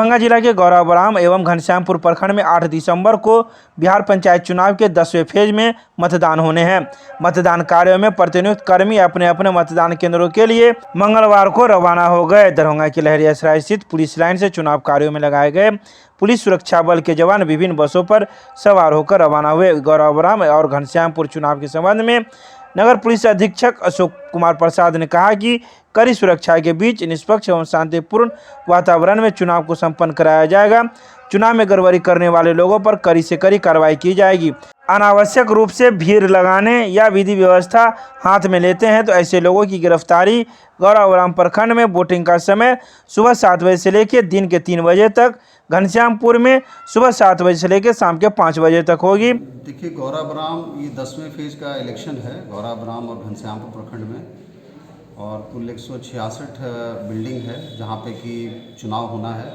दरभंगा जिला के गौराबराम एवं घनश्यामपुर प्रखंड में 8 दिसंबर को बिहार पंचायत चुनाव के 10वें फेज में मतदान होने हैं। मतदान कार्यों में प्रतिनियुक्त कर्मी अपने अपने मतदान केंद्रों के लिए मंगलवार को रवाना हो गए। दरभंगा की लहरियासराय स्थित पुलिस लाइन से चुनाव कार्यों में लगाए गए पुलिस सुरक्षा बल के जवान विभिन्न बसों पर सवार होकर रवाना हुए। गौराबराम और घनश्यामपुर चुनाव के संबंध में नगर पुलिस अधीक्षक अशोक कुमार प्रसाद ने कहा कि कड़ी सुरक्षा के बीच निष्पक्ष एवं शांतिपूर्ण वातावरण में चुनाव को संपन्न कराया जाएगा। चुनाव में गड़बड़ी करने वाले लोगों पर कड़ी से कड़ी कार्रवाई की जाएगी। अनावश्यक रूप से भीड़ लगाने या विधि व्यवस्था हाथ में लेते हैं तो ऐसे लोगों की गिरफ्तारी। गौराबराम प्रखंड में वोटिंग का समय सुबह 7 बजे से लेकर दिन के 3 बजे तक, घनश्यामपुर में सुबह 7 बजे से लेकर शाम के 5 बजे तक होगी। देखिए, गौराबराम ये 10वें फेज का इलेक्शन है गौराबराम और घनश्यामपुर प्रखंड में, और कुल 166 बिल्डिंग है जहाँ पे कि चुनाव होना है।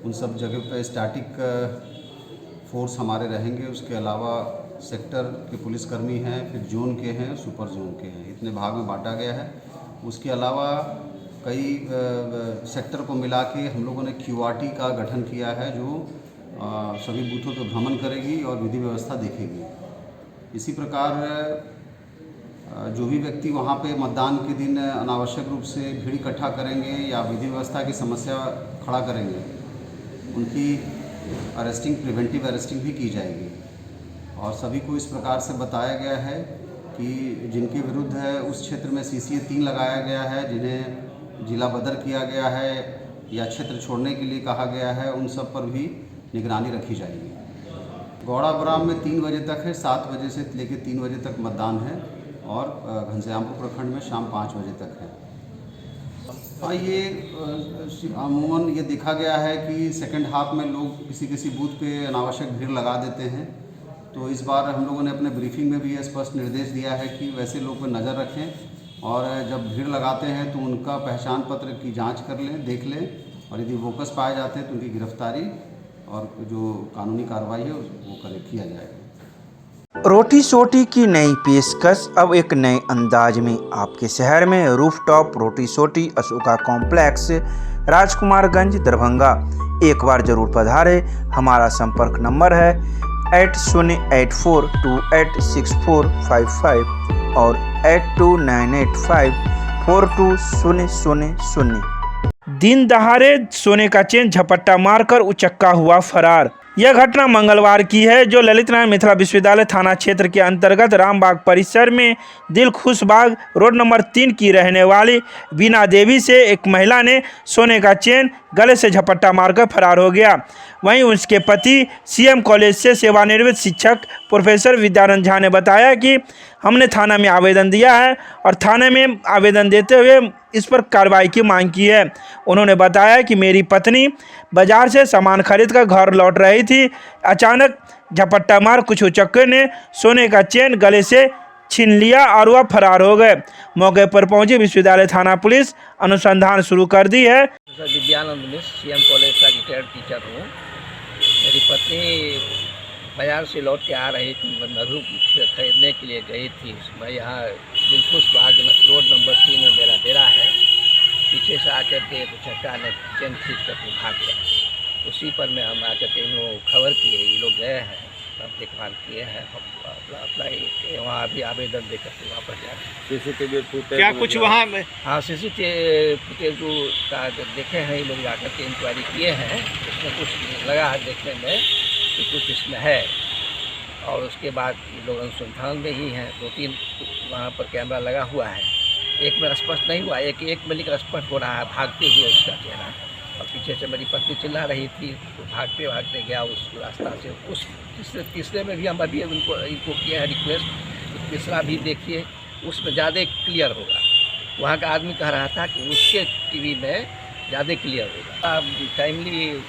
उन सब जगह पे स्टैटिक फोर्स हमारे रहेंगे। उसके अलावा सेक्टर के पुलिसकर्मी हैं, फिर जोन के हैं, सुपर जोन के हैं, इतने भाग में बांटा गया है। उसके अलावा कई सेक्टर को मिला के हम लोगों ने QRT का गठन किया है जो सभी बूथों पर भ्रमण करेगी और विधि व्यवस्था देखेगी। इसी प्रकार जो भी व्यक्ति वहाँ पे मतदान के दिन अनावश्यक रूप से भीड़ इकट्ठा करेंगे या विधि व्यवस्था की समस्या खड़ा करेंगे, उनकी अरेस्टिंग, प्रिवेंटिव अरेस्टिंग भी की जाएगी। और सभी को इस प्रकार से बताया गया है कि जिनके विरुद्ध है उस क्षेत्र में CCA 3 लगाया गया है, जिन्हें जिला बदर किया गया है या क्षेत्र छोड़ने के लिए कहा गया है, उन सब पर भी निगरानी रखी जाएगी। गौराबराम में 3 बजे तक है, 7 बजे से लेकर 3 बजे तक मतदान है, और घनश्यामपुर प्रखंड में शाम 5 बजे तक है। हाँ, ये अमूमन ये देखा गया है कि सेकंड हाफ में लोग किसी बूथ पे अनावश्यक भीड़ लगा देते हैं। तो इस बार हम लोगों ने अपने ब्रीफिंग में भी स्पष्ट निर्देश दिया है कि वैसे लोग पर नज़र रखें, और जब भीड़ लगाते हैं तो उनका पहचान पत्र की जांच कर लें, देख लें, और यदि बोगस पाए जाते हैं तो उनकी गिरफ्तारी और जो कानूनी कार्रवाई है वो किया जाएगा। रोटी सोटी की नई पेशकश अब एक नए अंदाज में आपके शहर में। रूफटॉप रोटी सोटी अशोका कॉम्प्लेक्स, राजकुमारगंज, दरभंगा। एक बार जरूर पधारे। हमारा संपर्क नंबर है 8084286455 और 8298542000। दिन दहाड़े सोने का चेन झपट्टा मारकर उचक्का हुआ फरार। यह घटना मंगलवार की है, जो ललित नारायण मिथिला विश्वविद्यालय थाना क्षेत्र के अंतर्गत रामबाग परिसर में दिलखुश बाग रोड नंबर 3 की रहने वाली बीना देवी से एक महिला ने सोने का चेन गले से झपट्टा मारकर फरार हो गया। वहीं उसके पति CM कॉलेज से सेवानिवृत्त शिक्षक प्रोफेसर विद्यानंद झा ने बताया कि हमने थाना में आवेदन दिया है और थाने में आवेदन देते हुए इस पर कार्रवाई की मांग की है। उन्होंने बताया कि मेरी पत्नी बाजार से सामान खरीद कर घर लौट रही थी। अचानक झपट्टा मार कुछ उचक्के ने सोने का चेन गले से छीन लिया और वह फरार हो गए। मौके पर पहुंची विश्वविद्यालय थाना पुलिस अनुसंधान शुरू कर दी है। विद्यानंद मिश्र, CM कॉलेज का रिटायर्ड टीचर हूँ। मेरी पत्नी बाजार से लौट के आ रही थी, मधु खरीदने के लिए गई थी। मैं यहाँ दिलखुश बाग रोड नंबर 3 में मेरा डेरा है। पीछे से आकर के एक उचक्का ने चेन खींच कर भाग गया। उसी पर में हम आकर के इन लोगों को खबर किए, ये लोग गए हैं, सब देखभाल किए हैं, अपना वहाँ भी आवेदन देकर के वापस जाए। CCTV फुटेज क्या कुछ वहाँ में? हाँ, CCTV फुटेज का देखे हैं, ये लोग जाकर के इंक्वायरी किए हैं। उसमें कुछ लगा है देखने में कि कुछ इसमें है, और उसके बाद ये लोग अनुसंधान में ही हैं। 2-3 वहाँ पर कैमरा लगा हुआ है, एक में स्पष्ट नहीं हुआ, एक में लेकर स्पष्ट हो रहा है भागते हुए उसका चेहरा। और पीछे से मेरी पत्नी चिल्ला रही थी, तो भागते गया उस रास्ता से। उस तीसरे में भी हम अभी इनको किए हैं रिक्वेस्ट, तीसरा भी देखिए, उसमें ज़्यादा क्लियर होगा। वहाँ का आदमी कह रहा था कि उसके TV में ज़्यादा क्लियर होगा। टाइमली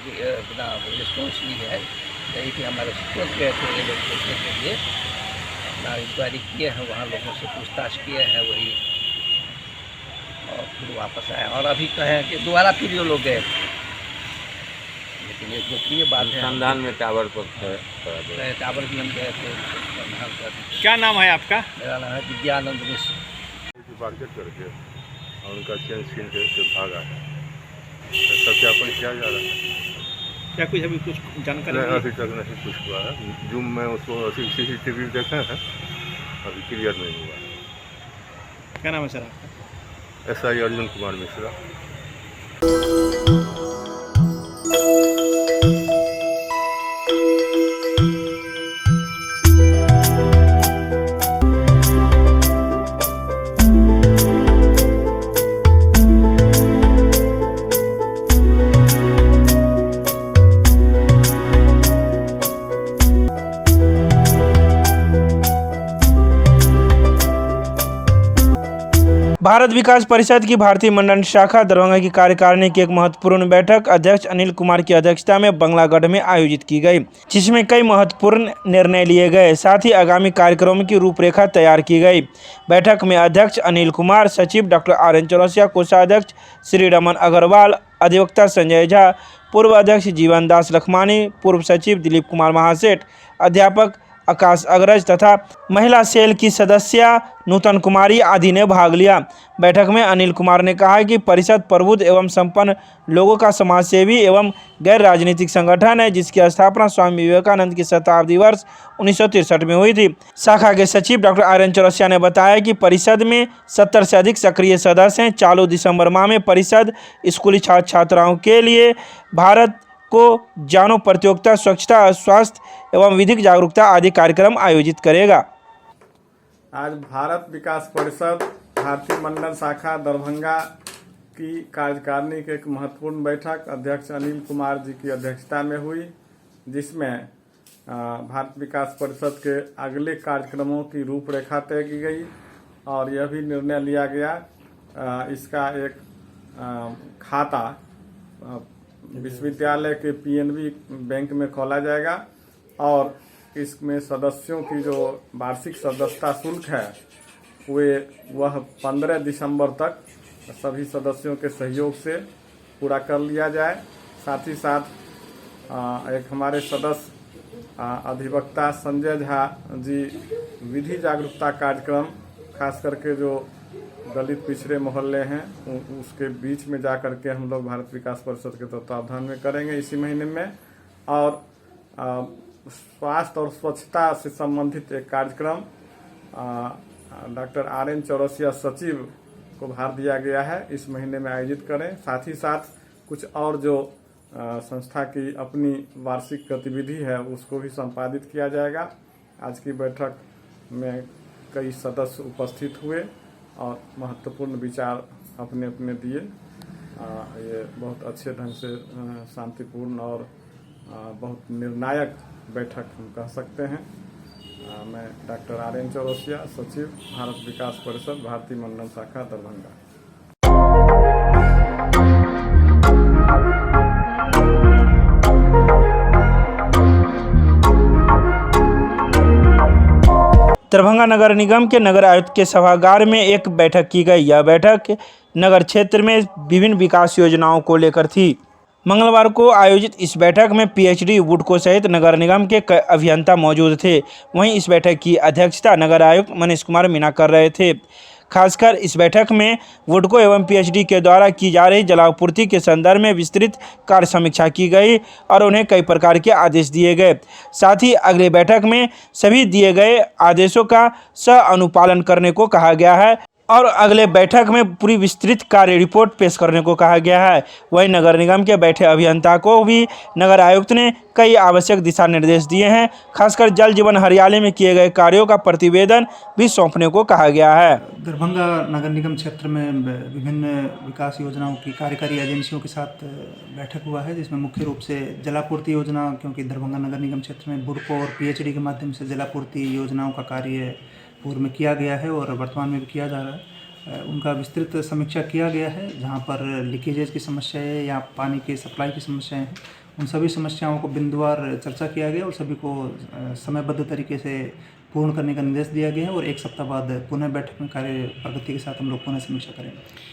रिस्पॉन्स ली है, यही कि हमारे स्कूल गए थे ये लोग देखने के लिए, अपना इंक्वायरी किए हैं, वहाँ लोगों से पूछताछ किए हैं वही, और फिर वापस आए। और अभी कहें कि दोबारा फिर ये लोग गए, लेकिन ये गोपनीय बात है। अनुसंधान में टावर पर टावर भी हम गए थे। क्या नाम है आपका? मेरा नाम है विद्यानंद मिश्र। मार्केट करके और उनका चेन छीन के भागा है। सत्यापन किया जा रहा है। क्या कुछ अभी कुछ जानकारी नहीं, मिली? अभी तक नहीं कुछ हुआ है। जूम में उसको CCTV देखे हैं, अभी क्लियर नहीं हुआ है। क्या नाम है सर आपका? SI अर्जुन कुमार मिश्रा। भारत विकास परिषद की भारतीय मंडल शाखा दरभंगा की कार्यकारिणी की एक महत्वपूर्ण बैठक अध्यक्ष अनिल कुमार की अध्यक्षता में बंगलागढ़ में आयोजित की गई, जिसमें कई महत्वपूर्ण निर्णय लिए गए, साथ ही आगामी कार्यक्रमों की रूपरेखा तैयार की गई। बैठक में अध्यक्ष अनिल कुमार, सचिव डॉक्टर RN चौरसिया, कोषाध्यक्ष श्री रमन अग्रवाल, अधिवक्ता संजय झा, पूर्व अध्यक्ष जीवन दास लखमानी, पूर्व सचिव दिलीप कुमार महासेठ, अध्यापक आकाश अग्रज तथा महिला सेल की सदस्या नूतन कुमारी आदि ने भाग लिया। बैठक में अनिल कुमार ने कहा कि परिषद प्रबुद्ध एवं संपन्न लोगों का समाजसेवी एवं गैर राजनीतिक संगठन है, जिसकी स्थापना स्वामी विवेकानंद की शताब्दी वर्ष 1963 में हुई थी। शाखा के सचिव डॉक्टर RN चौरसिया ने बताया कि परिषद में 70 से अधिक सक्रिय सदस्य हैं। चालू दिसंबर माह में परिषद स्कूली छात्र छात्राओं के लिए भारत को जानो प्रतियोगिता, स्वच्छता, स्वास्थ्य एवं विधिक जागरूकता आदि कार्यक्रम आयोजित करेगा। आज भारत विकास परिषद भारतीय मंडल शाखा दरभंगा की कार्यकारिणी की एक महत्वपूर्ण बैठक अध्यक्ष अनिल कुमार जी की अध्यक्षता में हुई, जिसमें भारत विकास परिषद के अगले कार्यक्रमों की रूपरेखा तय की गई और यह भी निर्णय लिया गया इसका एक खाता विश्वविद्यालय के PNB बैंक में खोला जाएगा और इसमें सदस्यों की जो वार्षिक सदस्यता शुल्क है वह 15 दिसंबर तक सभी सदस्यों के सहयोग से पूरा कर लिया जाए। साथ ही साथ एक हमारे सदस्य अधिवक्ता संजय झा जी विधि जागरूकता कार्यक्रम, खास करके जो दलित पिछड़े मोहल्ले हैं उसके बीच में जा कर के हम लोग भारत विकास परिषद के तत्वावधान में करेंगे इसी महीने में। और स्वास्थ्य और स्वच्छता से संबंधित एक कार्यक्रम डॉक्टर RN चौरसिया सचिव को भार दिया गया है, इस महीने में आयोजित करें। साथ ही साथ कुछ और जो संस्था की अपनी वार्षिक गतिविधि है उसको भी संपादित किया जाएगा। आज की बैठक में कई सदस्य उपस्थित हुए और महत्वपूर्ण विचार अपने अपने दिए। ये बहुत अच्छे ढंग से शांतिपूर्ण और बहुत निर्णायक बैठक हम कह सकते हैं। मैं डॉक्टर RN चौरसिया, सचिव भारत विकास परिषद भारतीय मंडल शाखा दरभंगा। दरभंगा नगर निगम के नगर आयुक्त के सभागार में एक बैठक की गई। यह बैठक नगर क्षेत्र में विभिन्न विकास योजनाओं को लेकर थी। मंगलवार को आयोजित इस बैठक में PhD वुडको सहित नगर निगम के कई अभियंता मौजूद थे। वहीं इस बैठक की अध्यक्षता नगर आयुक्त मनीष कुमार मीणा कर रहे थे। खासकर इस बैठक में वुडको एवं PhD के द्वारा की जा रही जलापूर्ति के संदर्भ में विस्तृत कार्य समीक्षा की गई और उन्हें कई प्रकार के आदेश दिए गए। साथ ही अगले बैठक में सभी दिए गए आदेशों का अनुपालन करने को कहा गया है और अगले बैठक में पूरी विस्तृत कार्य रिपोर्ट पेश करने को कहा गया है। वहीं नगर निगम के बैठे अभियंता को भी नगर आयुक्त ने कई आवश्यक दिशा निर्देश दिए हैं। खासकर जल जीवन हरियाली में किए गए कार्यों का प्रतिवेदन भी सौंपने को कहा गया है। दरभंगा नगर निगम क्षेत्र में विभिन्न विकास योजनाओं की कार्यकारी एजेंसियों के साथ बैठक हुआ है, जिसमें मुख्य रूप से जलापूर्ति योजना, क्योंकि दरभंगा नगर निगम क्षेत्र में बुडको और PhD के माध्यम से जलापूर्ति योजनाओं का कार्य पूर्व में किया गया है और वर्तमान में भी किया जा रहा है। उनका विस्तृत समीक्षा किया गया है। जहां पर लीकेजेज की समस्याएं या पानी के सप्लाई की समस्याएं हैं, उन सभी समस्याओं को बिंदुवार चर्चा किया गया और सभी को समयबद्ध तरीके से पूर्ण करने का निर्देश दिया गया है और एक सप्ताह बाद पुनः बैठक में कार्य प्रगति के साथ हम लोग पुनः समीक्षा करेंगे।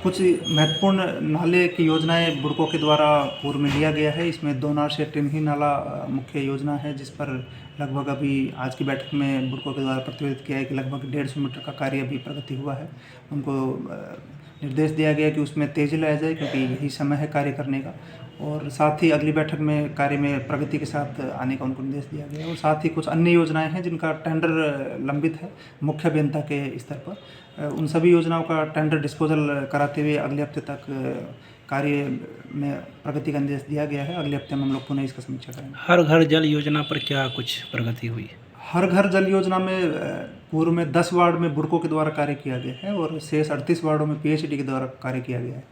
कुछ महत्वपूर्ण नाले की योजनाएं बुडको के द्वारा पूर्व में लिया गया है। इसमें 2 नार से टिनही नाला मुख्य योजना है, जिस पर लगभग अभी आज की बैठक में बुडको के द्वारा प्रतिवेदित किया है कि लगभग 150 मीटर का कार्य अभी प्रगति हुआ है। उनको निर्देश दिया गया कि उसमें तेजी लाया जाए, क्योंकि यही समय है कार्य करने का। और साथ ही अगली बैठक में कार्य में प्रगति के साथ आने का उनको निर्देश दिया गया और साथ ही कुछ अन्य योजनाएं हैं जिनका टेंडर लंबित है मुख्य अभियंता के स्तर पर। उन सभी योजनाओं का टेंडर डिस्पोजल कराते हुए अगले हफ्ते तक कार्य में प्रगति का निर्देश दिया गया है। अगले हफ्ते में हम लोग पुनः इसका समीक्षा करेंगे। हर घर जल योजना पर क्या कुछ प्रगति हुई? हर घर जल योजना में पूर्व में 10 वार्ड में बुडको के द्वारा कार्य किया गया है और शेष 38 वार्डों में पीएचडी के द्वारा कार्य किया गया है।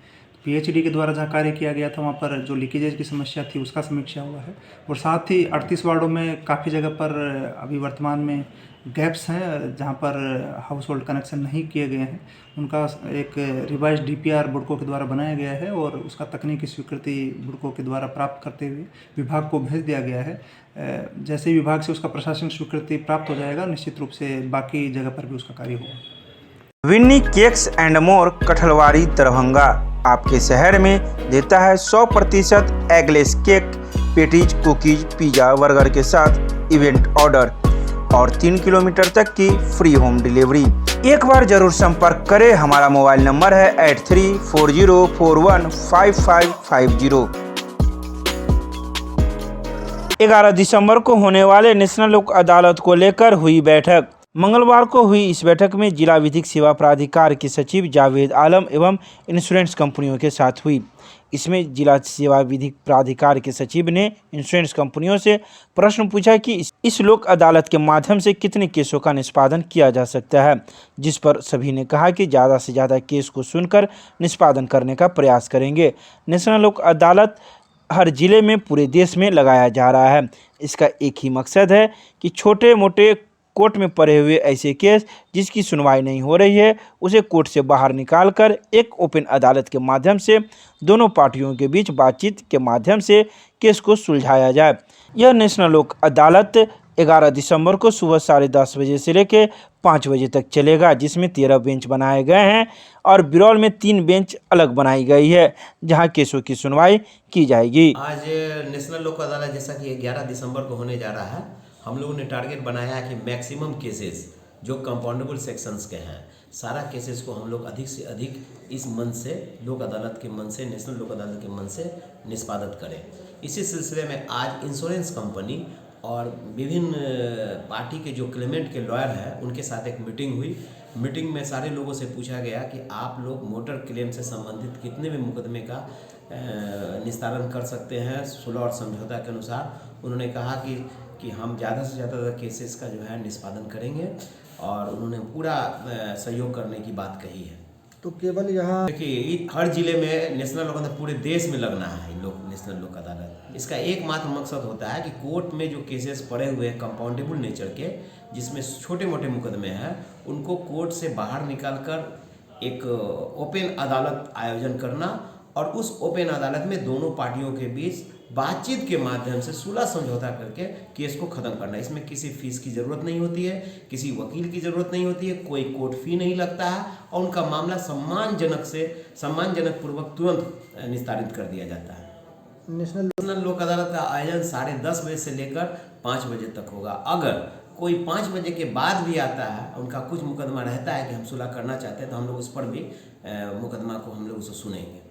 पीएचडी के द्वारा जहाँ कार्य किया गया था वहाँ पर जो लीकेजेज की समस्या थी उसका समीक्षा हुआ है और साथ ही 38 वार्डों में काफ़ी जगह पर अभी वर्तमान में गैप्स हैं जहाँ पर हाउस होल्ड कनेक्शन नहीं किए गए हैं। उनका एक रिवाइज डीपीआर बुडको के द्वारा बनाया गया है और उसका तकनीकी स्वीकृति बुडको के द्वारा प्राप्त करते हुए विभाग को भेज दिया गया है। जैसे ही विभाग से उसका प्रशासनिक स्वीकृति प्राप्त हो जाएगा निश्चित रूप से बाकी जगह पर भी उसका कार्य होगा। Vinny cakes and more Kathalwari Darbhanga आपके शहर में देता है 100% eggless cake, patties, cookies, pizza, burger के साथ इवेंट ऑर्डर और 3 किलोमीटर तक की फ्री होम डिलीवरी। एक बार जरूर संपर्क करें। हमारा मोबाइल नंबर है 8340415550। 11 दिसंबर को होने वाले नेशनल लोक अदालत को लेकर हुई बैठक। मंगलवार को हुई इस बैठक में जिला विधिक सेवा प्राधिकार के सचिव जावेद आलम एवं इंश्योरेंस कंपनियों के साथ हुई। इसमें जिला सेवा विधिक प्राधिकार के सचिव ने इंश्योरेंस कंपनियों से प्रश्न पूछा कि इस लोक अदालत के माध्यम से कितने केसों का निष्पादन किया जा सकता है, जिस पर सभी ने कहा कि ज़्यादा से ज़्यादा केस को सुनकर निष्पादन करने का प्रयास करेंगे। नेशनल लोक अदालत हर जिले में पूरे देश में लगाया जा रहा है। इसका एक ही मकसद है कि छोटे मोटे कोर्ट में पड़े हुए ऐसे केस जिसकी सुनवाई नहीं हो रही है उसे कोर्ट से बाहर निकालकर एक ओपन अदालत के माध्यम से दोनों पार्टियों के बीच बातचीत के माध्यम से केस को सुलझाया जाए। यह नेशनल लोक अदालत 11 दिसंबर को सुबह 10:30 बजे से लेकर 5 बजे तक चलेगा, जिसमें 13 बेंच बनाए गए हैं और बिरौल में 3 बेंच अलग बनाई गई है जहां केसों की सुनवाई की जाएगी। आज नेशनल लोक अदालत जैसा कि 11 दिसंबर को होने जा रहा है, हम लोगों ने टारगेट बनाया है कि मैक्सिमम केसेस जो कंपाउंडेबल सेक्शंस के हैं सारा केसेस को हम लोग अधिक से अधिक इस मन से लोक अदालत के मन से नेशनल लोक अदालत के मन से निष्पादित करें। इसी सिलसिले में आज इंश्योरेंस कंपनी और विभिन्न पार्टी के जो क्लेमेंट के लॉयर हैं उनके साथ एक मीटिंग हुई। मीटिंग में सारे लोगों से पूछा गया कि आप लोग मोटर क्लेम से संबंधित कितने भी मुकदमे का निस्तारण कर सकते हैं सुलह और समझौता के अनुसार। उन्होंने कहा कि हम ज़्यादा से ज़्यादा केसेस का जो है निष्पादन करेंगे और उन्होंने पूरा सहयोग करने की बात कही है। तो केवल यहाँ देखिए हर जिले में नेशनल लोक अदालत पूरे देश में लगना है नेशनल लोक अदालत। इसका एकमात्र मकसद होता है कि कोर्ट में जो केसेस पड़े हुए हैं कंपाउंडेबल नेचर के जिसमें छोटे मोटे मुकदमे हैं उनको कोर्ट से बाहर निकालकर एक ओपन अदालत आयोजन करना और उस ओपन अदालत में दोनों पार्टियों के बीच बातचीत के माध्यम से सुलह समझौता करके केस को ख़त्म करना। इसमें किसी फीस की ज़रूरत नहीं होती है, किसी वकील की ज़रूरत नहीं होती है, कोई कोर्ट फी नहीं लगता है और उनका मामला सम्मानजनक पूर्वक तुरंत निस्तारित कर दिया जाता है। नेशनल लोक अदालत का आयोजन 10:30 बजे से लेकर 5 बजे तक होगा। अगर कोई 5 बजे के बाद भी आता है, उनका कुछ मुकदमा रहता है कि हम सुलह करना चाहते हैं तो हम लोग उस पर भी मुकदमा को हम लोग उसे सुनेंगे।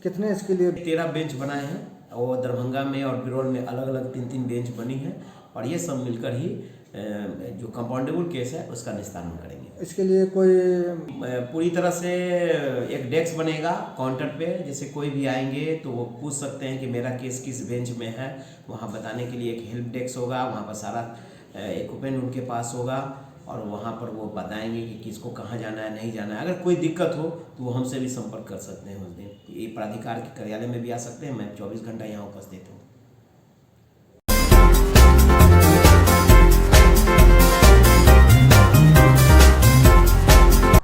कितने इसके लिए 13 बेंच बनाए हैं और दरभंगा में और बिरौल में अलग अलग 3-3 बेंच बनी है और ये सब मिलकर ही जो कंपाउंडेबल केस है उसका निस्तारण करेंगे। इसके लिए कोई पूरी तरह से एक डेस्क बनेगा काउंटर पे, जैसे कोई भी आएंगे तो वो पूछ सकते हैं कि मेरा केस किस बेंच में है। वहाँ बताने के लिए एक हेल्प डेस्क होगा, वहाँ पर सारा इक्विपमेंट उनके पास होगा और वहाँ पर वो बताएंगे कि किसको कहाँ जाना है नहीं जाना है। अगर कोई दिक्कत हो तो वो हमसे भी संपर्क कर सकते हैं। उस दिन ये प्राधिकार के कार्यालय में भी आ सकते हैं। मैं 24 घंटा यहाँ उपस्थित हूँ।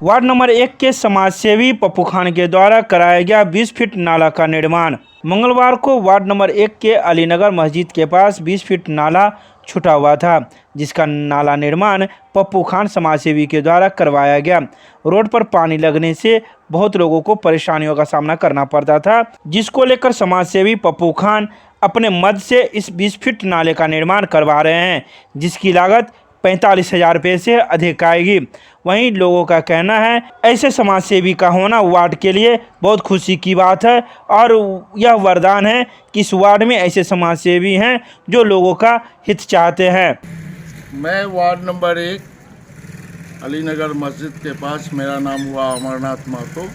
वार्ड नंबर 1 के समाजसेवी पप्पू खान के द्वारा कराया गया 20 फीट नाला का निर्माण। मंगलवार को वार्ड नंबर 1 के अलीनगर मस्जिद के पास 20 फीट नाला छूटा हुआ था, जिसका नाला निर्माण पप्पू खान समाजसेवी के द्वारा करवाया गया। रोड पर पानी लगने से बहुत लोगों को परेशानियों का सामना करना पड़ता था, जिसको लेकर समाजसेवी पप्पू खान अपने मद से इस 20 फीट नाले का निर्माण करवा रहे हैं, जिसकी लागत 45,000 रुपये से अधिक आएगी। वहीं लोगों का कहना है ऐसे समाज सेवी का होना वार्ड के लिए बहुत खुशी की बात है और यह वरदान है कि इस वार्ड में ऐसे समाज सेवी हैं जो लोगों का हित चाहते हैं। मैं वार्ड नंबर 1 अलीनगर मस्जिद के पास, मेरा नाम हुआ अमरनाथ महतो।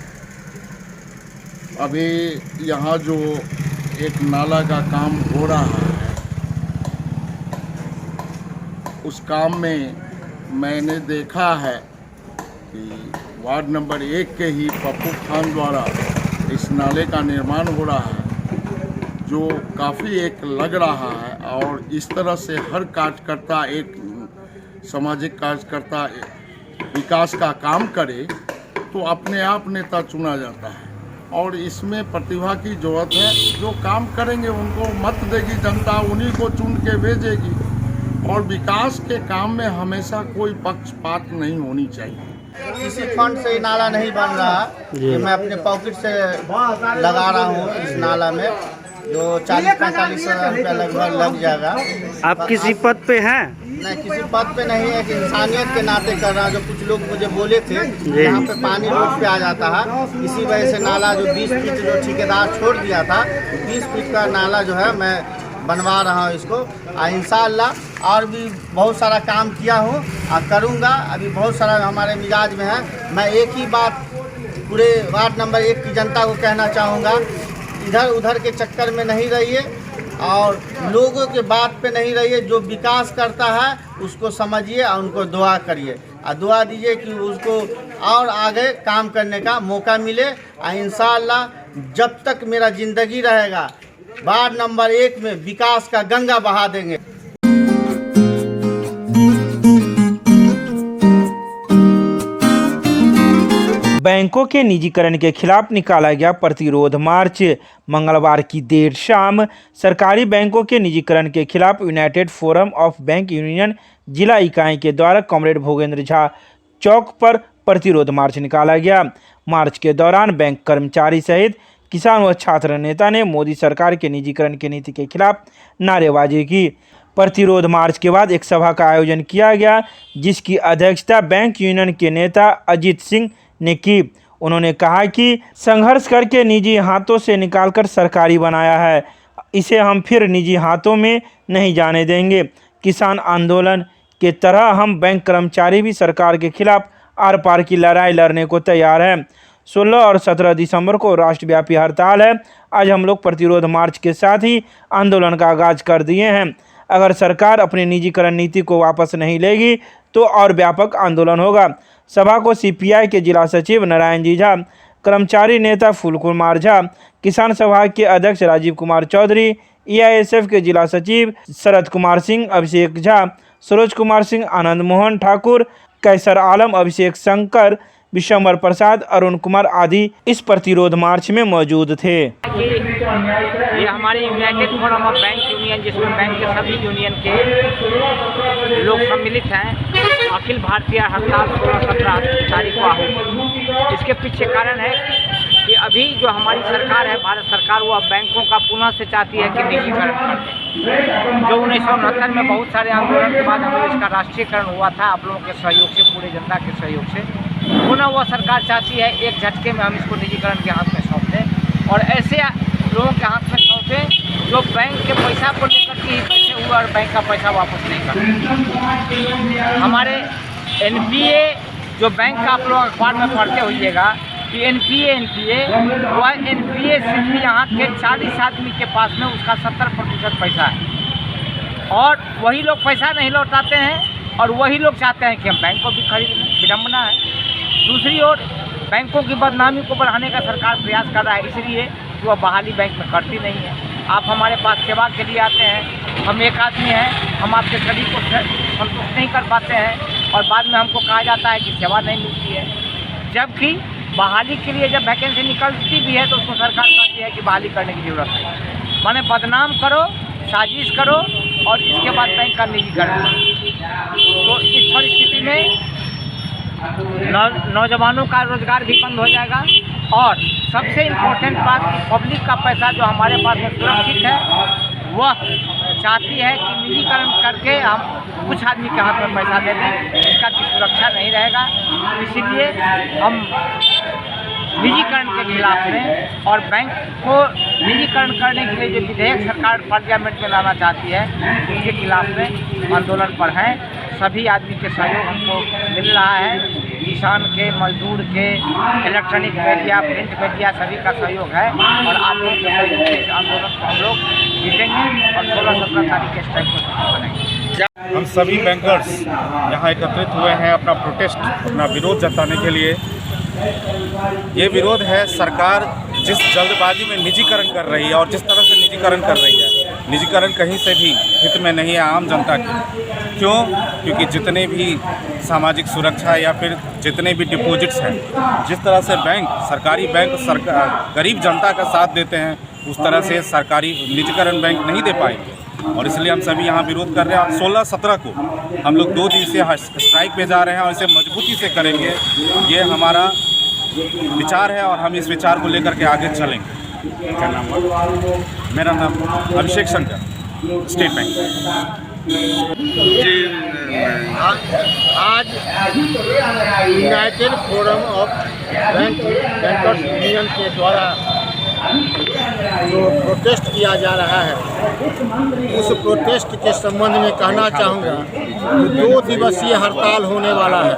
अभी यहाँ जो एक नाला का काम हो रहा है, उस काम में मैंने देखा है कि वार्ड नंबर 1 के ही पप्पू खान द्वारा इस नाले का निर्माण हो रहा है, जो काफ़ी एक लग रहा है। और इस तरह से हर कार्यकर्ता, एक सामाजिक कार्यकर्ता विकास का काम करे तो अपने आप नेता चुना जाता है। और इसमें प्रतिभा की ज़रूरत है। जो काम करेंगे उनको मत देगी जनता, उन्हीं को चुन के भेजेगी। और विकास के काम में हमेशा कोई पक्षपात नहीं होनी चाहिए। किसी फंड से नाला नहीं बन रहा कि मैं अपने पॉकेट से लगा रहा हूँ इस नाला में, जो 40-45 हज़ार रुपया लगभग लग जाएगा। आप किसी पद पे हैं? नहीं, किसी पद पे नहीं है कि इंसानियत के नाते कर रहा। जो कुछ लोग मुझे बोले थे यहाँ पे पानी रोड पे आ जाता है, इसी वजह से नाला जो 20 फीट जो ठेकेदार छोड़ दिया था, 20 फीट का नाला जो है मैं बनवा रहा हूँ इसको। इंशाअल्लाह और भी बहुत सारा काम किया हूँ और करूँगा। अभी बहुत सारा हमारे मिजाज में है। मैं एक ही बात पूरे वार्ड नंबर 1 की जनता को कहना चाहूँगा, इधर उधर के चक्कर में नहीं रहिए और लोगों के बात पे नहीं रहिए। जो विकास करता है उसको समझिए और उनको दुआ करिए और दुआ दीजिए कि उसको और आगे काम करने का मौका मिले। और इंशाअल्लाह जब तक मेरा ज़िंदगी रहेगा वार्ड नंबर 1 में विकास का गंगा बहा देंगे। बैंकों के निजीकरण के खिलाफ निकाला गया प्रतिरोध मार्च। मंगलवार की देर शाम सरकारी बैंकों के निजीकरण के खिलाफ United forum of bank union जिला इकाई के द्वारा कॉमरेड भोगेंद्र झा चौक पर प्रतिरोध मार्च निकाला गया। मार्च के दौरान बैंक कर्मचारी सहित किसान व छात्र नेता ने मोदी सरकार के निजीकरण की नीति के खिलाफ नारेबाजी की। प्रतिरोध मार्च के बाद एक सभा का आयोजन किया गया, जिसकी अध्यक्षता बैंक यूनियन के नेता अजीत सिंह ने की। उन्होंने कहा कि संघर्ष करके निजी हाथों से निकालकर सरकारी बनाया है, इसे हम फिर निजी हाथों में नहीं जाने देंगे। किसान आंदोलन के तरह हम बैंक कर्मचारी भी सरकार के खिलाफ आर पार की लड़ाई लड़ने को तैयार हैं। 16 और 17 दिसंबर को राष्ट्रव्यापी हड़ताल है। आज हम लोग प्रतिरोध मार्च के साथ ही आंदोलन का आगाज कर दिए हैं। अगर सरकार अपनी निजीकरण नीति को वापस नहीं लेगी तो और व्यापक आंदोलन होगा। सभा को सीपीआई के जिला सचिव नारायण जी झा, कर्मचारी नेता फूल कुमार झा, किसान सभा के अध्यक्ष राजीव कुमार चौधरी, एआईएसएफ के जिला सचिव शरद कुमार सिंह, अभिषेक झा, सरोज कुमार सिंह, आनंद मोहन ठाकुर, कैसर आलम, अभिषेक शंकर, विशंबर प्रसाद, अरुण कुमार आदि इस प्रतिरोध मार्च में मौजूद थे। ये हमारी United forum of bank union, जिसमें बैंक के सभी यूनियन के लोग सम्मिलित हैं, अखिल भारतीय हड़ताल 16-17 तारीख को होगी। इसके पीछे कारण है कि अभी जो हमारी सरकार है, भारत सरकार, वो अब बैंकों का पुनः से चाहती है कि निजीकरण कर दें। जो 1969 में बहुत सारे आंदोलन के बाद हम इसका राष्ट्रीयकरण हुआ था, आप लोगों के सहयोग से, पूरे जनता के सहयोग से, पुनः वो सरकार चाहती है एक झटके में हम इसको निजीकरण के हाथ में सौंप दें और ऐसे लोगों के हाथ में सौंपें जो बैंक के पैसा को लेकर के ही बैठे हुए और बैंक का पैसा वापस नहीं करते। हमारे एनपीए जो बैंक का आप लोग अखबार में पढ़ते होइएगा कि एनपीए वह एनपीए सिर्फ यहाँ के 40 आदमी के पास में उसका 70% पैसा है और वही लोग पैसा नहीं लौटाते हैं और वही लोग चाहते हैं कि हम बैंक को भी खरीद लें। विडम्बना है। दूसरी ओर बैंकों की बदनामी को बढ़ाने का सरकार प्रयास कर रहा है, इसलिए कि वह बहाली बैंक में करती नहीं है। आप हमारे पास सेवा के लिए आते हैं, हम एक आदमी हैं, हम आपके सभी को संतुष्ट नहीं कर पाते हैं और बाद में हमको कहा जाता है कि सेवा नहीं मिलती है। जबकि बहाली के लिए जब वैकेंसी निकलती भी है तो उसको सरकार कहती है कि बहाली करने की ज़रूरत है। माने बदनाम करो, साजिश करो और इसके बाद बैंक का निजीकरण। तो इस परिस्थिति में नौजवानों का रोजगार भी बंद हो जाएगा और सबसे इम्पोर्टेंट बात कि पब्लिक का पैसा जो हमारे पास में सुरक्षित है वह चाहती है कि निजीकरण करके हम कुछ आदमी के हाथ में पैसा दे दें, इसका कोई सुरक्षा नहीं रहेगा। इसीलिए हम निजीकरण के खिलाफ हैं और बैंक को निजीकरण करने के लिए जो विधेयक सरकार पार्लियामेंट में लाना चाहती है उसके खिलाफ में आंदोलन पर हैं। सभी आदमी के सहयोग हमको मिल रहा है, किसान के, मजदूर के, इलेक्ट्रॉनिक मीडिया, प्रिंट मीडिया सभी का सहयोग है और आप लोग के सहयोग से इस आंदोलन को हम लोग जीतेंगे और 16-17 तारीख के स्ट्राइक को सफल बनाएंगे। हम सभी बैंकर्स यहाँ एकत्रित हुए हैं अपना प्रोटेस्ट, अपना विरोध जताने के लिए। ये विरोध है सरकार जिस जल्दबाजी में निजीकरण कर रही है और जिस तरह से निजीकरण कर रही है। निजीकरण कहीं से भी हित में नहीं है आम जनता की। क्यों? क्योंकि जितने भी सामाजिक सुरक्षा या फिर जितने भी डिपॉजिट्स हैं, जिस तरह से बैंक, सरकारी बैंक गरीब जनता का साथ देते हैं, उस तरह से सरकारी निजीकरण बैंक नहीं दे पाएंगे। और इसलिए हम सभी यहाँ विरोध कर रहे हैं। और 16-17 को हम लोग 2 दिवसीय स्ट्राइक पे जा रहे हैं और इसे मजबूती से करेंगे। ये हमारा विचार है और हम इस विचार को लेकर के आगे चलेंगे। क्या नाम है? मेरा नाम अभिषेक शंकर, स्टेट बैंक। आज United forum of bankers union के द्वारा जो प्रोटेस्ट किया जा रहा है, उस प्रोटेस्ट के संबंध में कहना चाहूँगा कि 2 दिवसीय हड़ताल होने वाला है।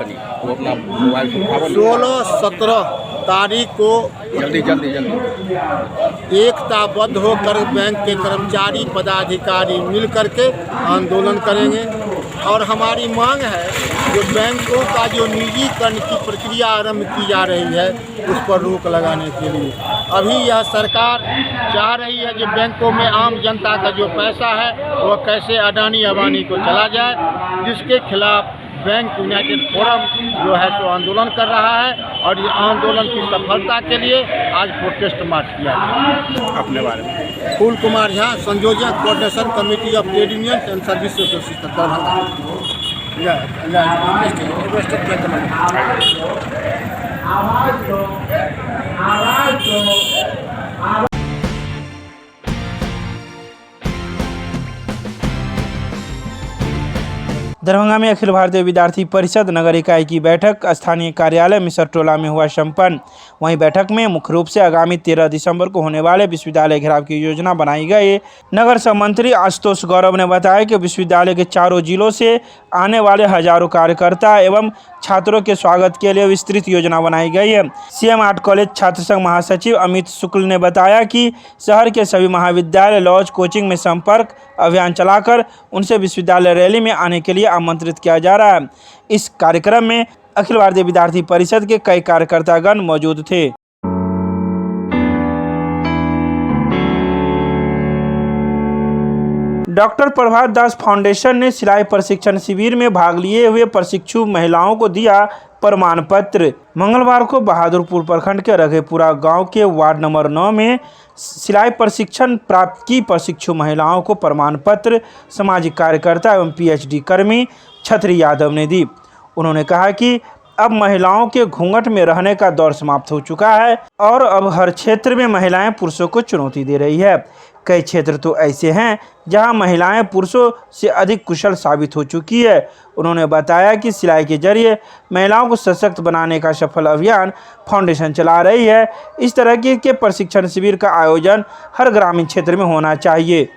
16-17 तारीख को जल्दी एकताबद्ध होकर बैंक के कर्मचारी पदाधिकारी मिल करके आंदोलन करेंगे। और हमारी मांग है जो बैंकों का जो निजीकरण की प्रक्रिया आरंभ की जा रही है उस पर रोक लगाने के लिए। अभी यह सरकार चाह रही है कि बैंकों में आम जनता का जो पैसा है वह कैसे अडानी अंबानी को चला जाए, जिसके खिलाफ बैंक यूनाइटेड फोरम जो है सो आंदोलन कर रहा है। और ये आंदोलन की सफलता के लिए आज प्रोटेस्ट मार्च किया गया। अपने बारे में फूल कुमार झा, संयोजक coordination committee of trade union and service association Darbhanga. Darbhanga में अखिल भारतीय विद्यार्थी परिषद नगर इकाई की बैठक स्थानीय कार्यालय मिसर टोला में हुआ संपन्न। वहीं बैठक में मुख्य रूप से आगामी 13 दिसंबर को होने वाले विश्वविद्यालय घेराव की योजना बनाई गई। नगर संमंत्री आशुतोष गौरव ने बताया कि विश्वविद्यालय के चारों जिलों से आने वाले हजारों कार्यकर्ता एवं छात्रों के स्वागत के लिए विस्तृत योजना बनाई गई है। सीएम आर्ट कॉलेज छात्र संघ महासचिव अमित शुक्ल ने बताया कि शहर के सभी महाविद्यालय, लॉज, कोचिंग में संपर्क अभियान चलाकर उनसे विश्वविद्यालय रैली में आने के लिए आमंत्रित किया जा रहा है। इस कार्यक्रम में अखिल भारतीय विद्यार्थी परिषद के कई कार्यकर्तागण मौजूद थे। डॉक्टर प्रभात दास फाउंडेशन ने सिलाई प्रशिक्षण शिविर में भाग लिए हुए प्रशिक्षु महिलाओं को दिया प्रमाण पत्र। मंगलवार को बहादुरपुर प्रखंड के रघेपुरा गांव के वार्ड नंबर 9 में सिलाई प्रशिक्षण प्राप्त की प्रशिक्षु महिलाओं को प्रमाण पत्र सामाजिक कार्यकर्ता एवं पीएचडी कर्मी छतरी यादव ने दी। उन्होंने कहा कि अब महिलाओं के घूंघट में रहने का दौर समाप्त हो चुका है और अब हर क्षेत्र में महिलाएं पुरुषों को चुनौती दे रही है। कई क्षेत्र तो ऐसे हैं जहां महिलाएं पुरुषों से अधिक कुशल साबित हो चुकी है। उन्होंने बताया कि सिलाई के जरिए महिलाओं को सशक्त बनाने का सफल अभियान फाउंडेशन चला रही है। इस तरह के प्रशिक्षण शिविर का आयोजन हर ग्रामीण क्षेत्र में होना चाहिए।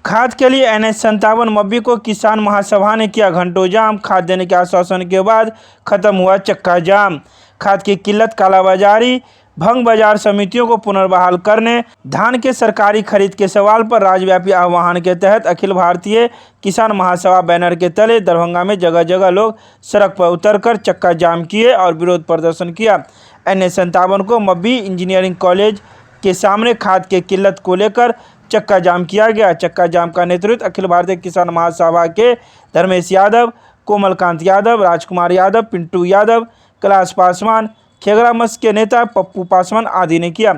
खाद के लिए NH57 मब्बी को किसान महासभा ने किया घंटों जाम। खाद देने के आश्वासन के बाद खत्म हुआ चक्का जाम। खाद की किल्लत, कालाबाजारी, भंग बाजार समितियों को पुनर्बहाल करने, धान के सरकारी खरीद के सवाल पर राज्यव्यापी आह्वान के तहत अखिल भारतीय किसान महासभा बैनर के तले दरभंगा में जगह जगह लोग सड़क पर उतरकर चक्का जाम किए और विरोध प्रदर्शन किया। NH57 को मब्बी इंजीनियरिंग कॉलेज के सामने खाद के किल्लत को लेकर चक्का जाम किया गया। चक्का जाम का नेतृत्व अखिल भारतीय किसान महासभा के धर्मेश यादव, कोमलकांत यादव, राजकुमार यादव, पिंटू यादव, कैलाश पासवान, खेगड़ा मस के नेता पप्पू पासवान आदि ने किया।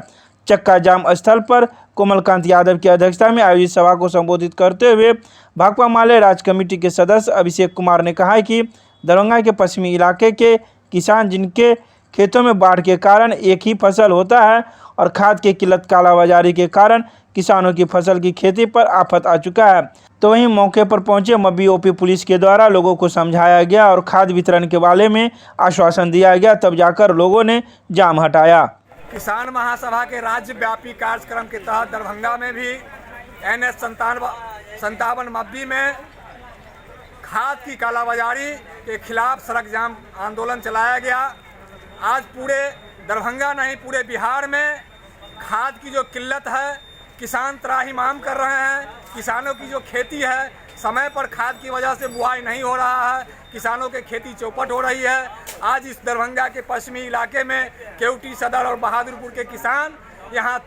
चक्का जाम स्थल पर कोमलकांत यादव की अध्यक्षता में आयोजित सभा को संबोधित करते हुए भाकपा माले राज्य कमेटी के सदस्य अभिषेक कुमार ने कहा कि दरभंगा के पश्चिमी इलाके के किसान जिनके खेतों में बाढ़ के कारण एक ही फसल होता है और खाद की किल्लत कालाबाजारी के कारण किसानों की फसल की खेती पर आफत आ चुका है। तो वहीं मौके पर पहुंचे मब्बी ओपी पुलिस के द्वारा लोगों को समझाया गया और खाद वितरण के बारे में आश्वासन दिया गया, तब जाकर लोगों ने जाम हटाया। किसान महासभा के राज्य व्यापी कार्यक्रम के तहत दरभंगा में भी NH 57 मब्बी में खाद की कालाबाजारी के खिलाफ सड़क जाम आंदोलन चलाया गया। आज पूरे दरभंगा नहीं पूरे बिहार में खाद की जो किल्लत है, किसान त्राहिमाम कर रहे हैं। किसानों की जो खेती है समय पर खाद की वजह से बुआई नहीं हो रहा है, किसानों के खेती चौपट हो रही है। आज इस दरभंगा के पश्चिमी इलाके में केवटी सदर और बहादुरपुर के किसान यहाँ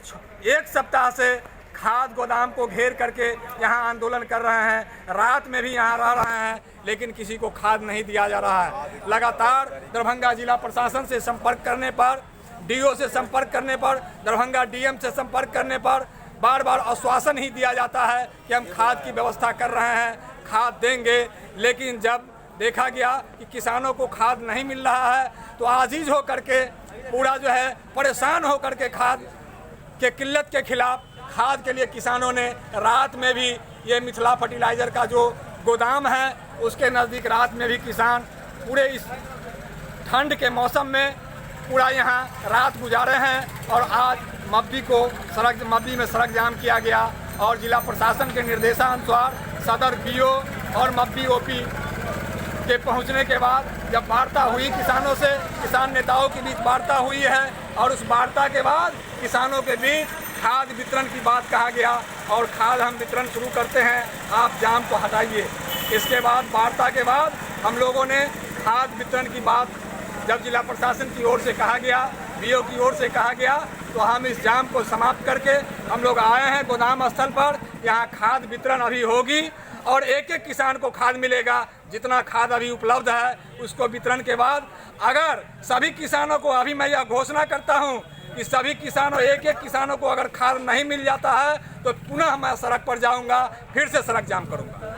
एक सप्ताह से खाद गोदाम को घेर करके यहाँ आंदोलन कर रहे हैं। रात में भी यहाँ रह रहे हैं, लेकिन किसी को खाद नहीं दिया जा रहा है। लगातार दरभंगा जिला प्रशासन से संपर्क करने पर, DO से संपर्क करने पर, दरभंगा DM से संपर्क करने पर बार बार आश्वासन ही दिया जाता है कि हम खाद की व्यवस्था कर रहे हैं, खाद देंगे। लेकिन जब देखा गया कि किसानों को खाद नहीं मिल रहा है तो आजीज हो करके पूरा जो है परेशान हो करके खाद के किल्लत के खिलाफ खाद के लिए किसानों ने रात में भी ये मिथिला फर्टिलाइज़र का जो गोदाम है उसके नज़दीक रात में भी किसान पूरे इस ठंड के मौसम में पूरा यहाँ रात गुजारे हैं। और आज मब्बी में सड़क जाम किया गया और जिला प्रशासन के निर्देशानुसार सदर BO और मब्बी OP के पहुँचने के बाद जब वार्ता हुई किसानों से, किसान नेताओं के बीच वार्ता हुई है और उस वार्ता के बाद किसानों के बीच खाद वितरण की बात कहा गया और खाद हम वितरण शुरू करते हैं, आप जाम को हटाइए। इसके बाद वार्ता के बाद हम लोगों ने खाद वितरण की बात जब जिला प्रशासन की ओर से कहा गया, BO की ओर से कहा गया, तो हम इस जाम को समाप्त करके हम लोग आए हैं गोदाम स्थल पर। यहाँ खाद वितरण अभी होगी और एक एक किसान को खाद मिलेगा। जितना खाद अभी उपलब्ध है उसको वितरण के बाद अगर सभी किसानों को, अभी मैं यह घोषणा करता हूँ कि सभी किसानों, एक एक किसानों को अगर खाद नहीं मिल जाता है तो पुनः मैं सड़क पर जाऊँगा, फिर से सड़क जाम करूँगा।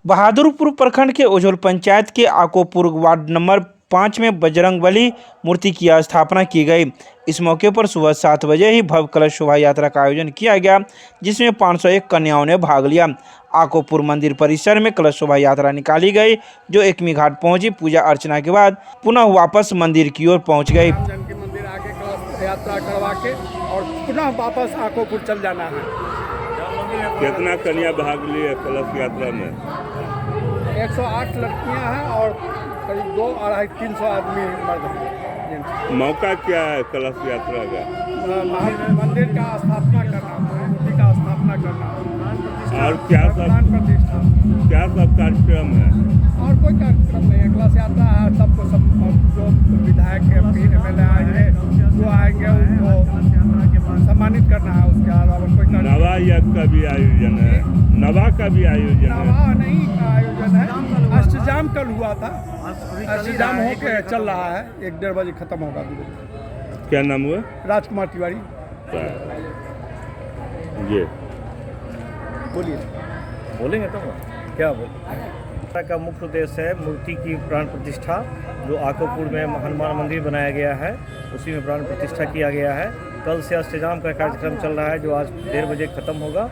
बहादुरपुर प्रखंड के ओझोल पंचायत के आकोपुर वार्ड नंबर 5 में बजरंगबली मूर्ति की स्थापना की गई। इस मौके पर सुबह 7 बजे ही भव्य कलश शोभा यात्रा का आयोजन किया गया, जिसमें 501 कन्याओं ने भाग लिया। आकोपुर मंदिर परिसर में कलश शोभा यात्रा निकाली गई, जो एकमी घाट पहुंची। पूजा अर्चना के बाद पुनः वापस मंदिर की ओर पहुंच गई। जानकी मंदिर आगे कलश यात्रा करवा के और पुनः वापस आकोपुर चल जाना है। कितना कन्या भाग लिए कलश यात्रा में? 108 लड़कियां हैं और करीब 200-300 आदमी मर्द हैं। मौका क्या है कलश यात्रा का? मंदिर का स्थापना करना, मूर्ति का स्थापना करना और क्या सब कार्यक्रम है? और कोई कार्यक्रम नहीं है। कलश यात्रा है, सबको सब जो विधायक MLA आएंगे, जो आएंगे उनको सम्मानित करना है। उसके अलावा कोई नवा यज्ञ का भी आयोजन है? नवा का भी आयोजन है? नवा नहीं का आयोजन है। अष्टजाम कल हुआ था, अष्टजाम होके चल रहा है, 1-1.5 बजे खत्म होगा। क्या नाम हुआ? राजकुमार तिवारी। ये बोलेंगे तो क्या बोल का मुख्य उद्देश्य है मूर्ति की प्राण प्रतिष्ठा, जो आकोपुर में हनुमान मंदिर बनाया गया है, उसी में प्राण प्रतिष्ठा किया गया है। कल से अष्टजाम का कार्यक्रम चल रहा है, जो आज 1:30 बजे खत्म होगा।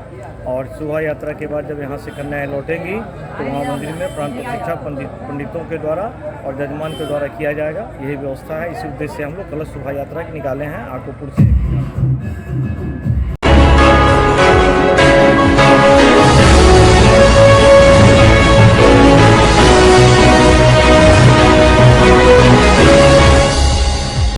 और शोभा यात्रा के बाद जब यहाँ से कन्याएं लौटेंगी तो वहाँ मंदिर में प्राण प्रतिष्ठा पंडितों के द्वारा और जजमान के द्वारा किया जाएगा। यही व्यवस्था है। इसी उद्देश्य से हम लोग कलश शोभा यात्रा निकाले हैं आकोपुर से।